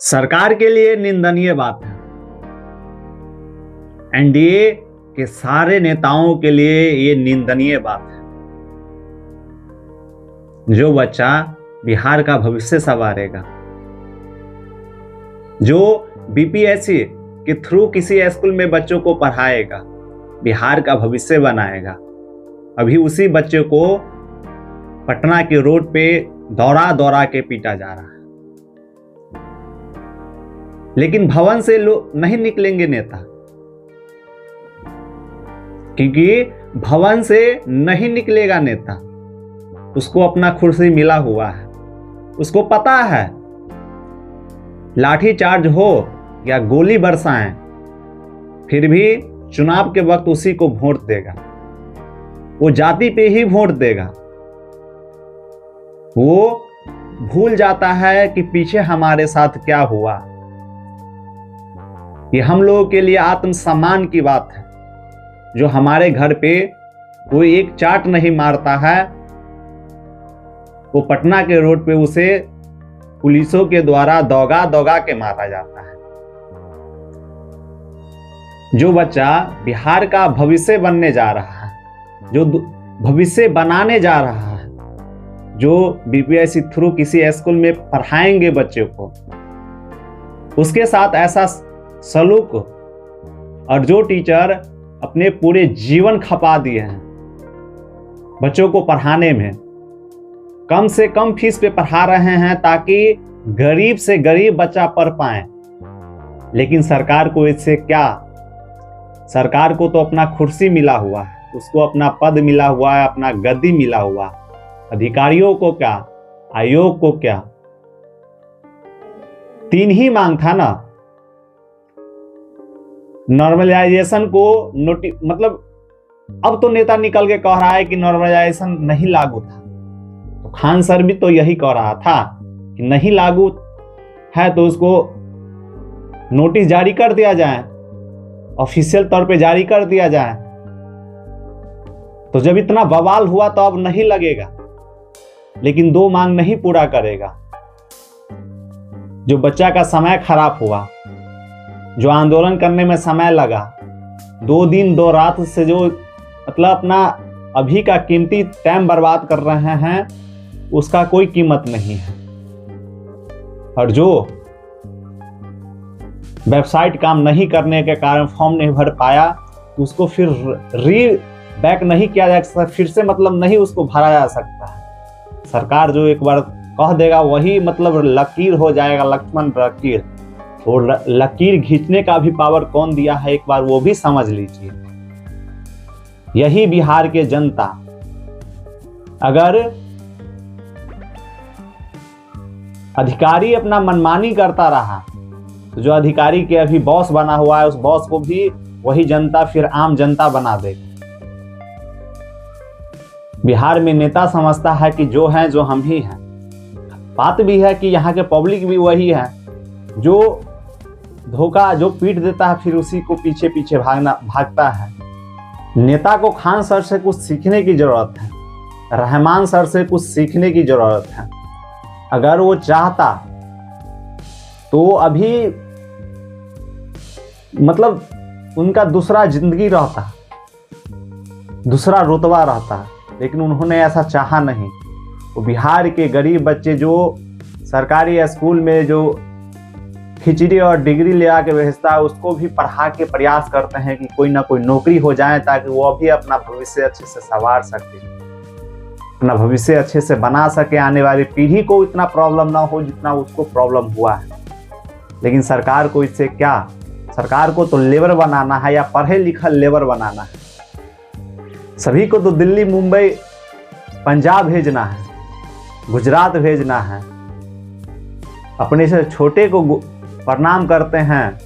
सरकार के लिए निंदनीय बात है। एनडीए के सारे नेताओं के लिए ये निंदनीय बात है। जो बच्चा बिहार का भविष्य संवारेगा, जो बीपीएससी के थ्रू किसी स्कूल में बच्चों को पढ़ाएगा, बिहार का भविष्य बनाएगा, अभी उसी बच्चे को पटना के रोड पे दौड़ा दौड़ा के पीटा जा रहा है। लेकिन भवन से लोग नहीं निकलेंगे नेता, क्योंकि भवन से नहीं निकलेगा नेता। उसको अपना कुर्सी मिला हुआ है, उसको पता है लाठी चार्ज हो या गोली बरसाएं, फिर भी चुनाव के वक्त उसी को वोट देगा। वो जाति पे ही वोट देगा। वो भूल जाता है कि पीछे हमारे साथ क्या हुआ। ये हम लोगों के लिए आत्मसम्मान की बात है। जो हमारे घर पे कोई एक चाट नहीं मारता है, वो पटना के रोड पे उसे पुलिसों के द्वारा दौगा दौगा के मारा जाता है। जो बच्चा बिहार का भविष्य बनने जा रहा है, जो भविष्य बनाने जा रहा है, जो बीपीएससी थ्रू किसी स्कूल में पढ़ाएंगे बच्चों को, उसके साथ ऐसा सलूक, और जो टीचर अपने पूरे जीवन खपा दिए हैं बच्चों को पढ़ाने में, कम से कम फीस पे पढ़ा रहे हैं ताकि गरीब से गरीब बच्चा पढ़ पाए। लेकिन सरकार को इससे क्या? सरकार को तो अपना कुर्सी मिला हुआ है, उसको अपना पद मिला हुआ है, अपना गद्दी मिला हुआ। अधिकारियों को क्या, आयोग को क्या? 3 ही मांग था ना। नॉर्मलाइजेशन को मतलब अब तो नेता निकल के कह रहा है कि नॉर्मलाइजेशन नहीं लागू था। तो खान सर भी तो यही कह रहा था कि नहीं लागू है तो उसको नोटिस जारी कर दिया जाए, ऑफिशियल तौर पे जारी कर दिया जाए। तो जब इतना बवाल हुआ तो अब नहीं लगेगा। लेकिन 2 मांग नहीं पूरा करेगा। जो बच्चा का समय खराब हुआ, जो आंदोलन करने में समय लगा, 2 दिन 2 रात से जो मतलब अपना अभी का कीमती टाइम बर्बाद कर रहे हैं, उसका कोई कीमत नहीं है। और जो वेबसाइट काम नहीं करने के कारण फॉर्म नहीं भर पाया, तो उसको फिर बैक नहीं किया जा सकता, फिर से मतलब नहीं उसको भरा जा सकता है। सरकार जो एक बार कह देगा वही मतलब लकीर हो जाएगा, लक्ष्मण लकीर। और लकीर खींचने का भी पावर कौन दिया है, एक बार वो भी समझ लीजिए। यही बिहार के जनता अगर अधिकारी अपना मनमानी करता रहा, तो जो अधिकारी के अभी बॉस बना हुआ है, उस बॉस को भी वही जनता फिर आम जनता बना देगी। बिहार में नेता समझता है कि जो हैं जो हम ही हैं। बात भी है कि यहाँ के पब्लिक भी वही है, जो धोखा, जो पीट देता है फिर उसी को पीछे पीछे भागता है। नेता को खान सर से कुछ सीखने की जरूरत है, रहमान सर से कुछ सीखने की जरूरत है। अगर वो चाहता तो अभी मतलब उनका दूसरा जिंदगी रहता, दूसरा रुतबा रहता। लेकिन उन्होंने ऐसा चाहा नहीं। वो बिहार के गरीब बच्चे जो सरकारी स्कूल में जो खिचड़ी और डिग्री ले आके भेजता है, उसको भी पढ़ा के प्रयास करते हैं कि कोई ना कोई नौकरी हो जाए, ताकि वो भी अपना भविष्य अच्छे से संवार सके, अपना भविष्य अच्छे से बना सके, आने वाली पीढ़ी को इतना प्रॉब्लम ना हो जितना उसको प्रॉब्लम हुआ है। लेकिन सरकार को इससे क्या? सरकार को तो लेबर बनाना है या पढ़े लिखल लेबर बनाना है। सभी को तो दिल्ली, मुंबई, पंजाब भेजना है, गुजरात भेजना है। अपने से छोटे को प्रणाम करते हैं।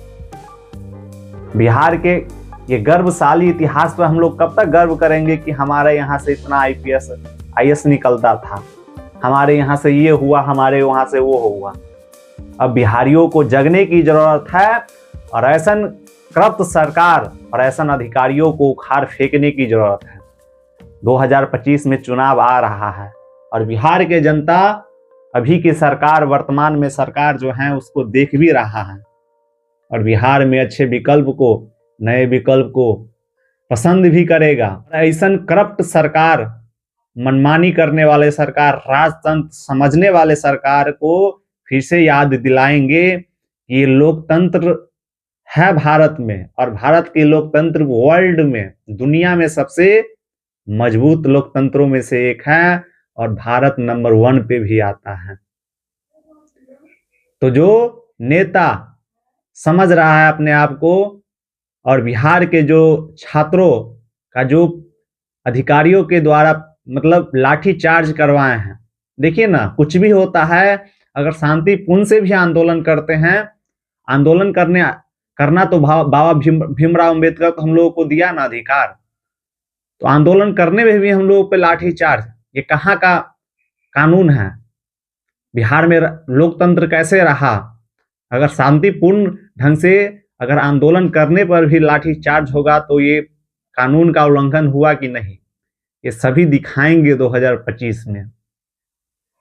बिहार के ये गर्वशाली इतिहास पर हम लोग कब तक गर्व करेंगे कि हमारे यहाँ से इतना IAS निकलता था, हमारे यहाँ से ये हुआ, हमारे वहाँ से वो हुआ। अब बिहारियों को जगने की जरूरत है और ऐसा करप्ट सरकार और ऐसा अधिकारियों को उखाड़ फेंकने की जरूरत है। 2025 में चुनाव आ रहा है और बिहार के जनता अभी की सरकार, वर्तमान में सरकार जो है उसको देख भी रहा है और बिहार में अच्छे विकल्प को, नए विकल्प को पसंद भी करेगा। ऐसा करप्ट सरकार, मनमानी करने वाले सरकार, राजतंत्र समझने वाले सरकार को फिर से याद दिलाएंगे कि ये लोकतंत्र है भारत में, और भारत के लोकतंत्र वर्ल्ड में, दुनिया में सबसे मजबूत लोकतंत्रों में से एक है और भारत नंबर 1 पे भी आता है। तो जो नेता समझ रहा है अपने आप को और बिहार के जो छात्रों का जो अधिकारियों के द्वारा मतलब लाठी चार्ज करवाए हैं, देखिए ना, कुछ भी होता है अगर शांतिपूर्ण से भी आंदोलन करते हैं, आंदोलन करना तो बाबा भीमराव अम्बेडकर को हम लोगों को दिया ना अधिकार, तो आंदोलन करने में भी हम लोगों पे लाठी चार्ज, ये कहाँ का कानून है? बिहार में लोकतंत्र कैसे रहा? अगर शांतिपूर्ण ढंग से अगर आंदोलन करने पर भी लाठी चार्ज होगा तो ये कानून का उल्लंघन हुआ कि नहीं, ये सभी दिखाएंगे 2025 में।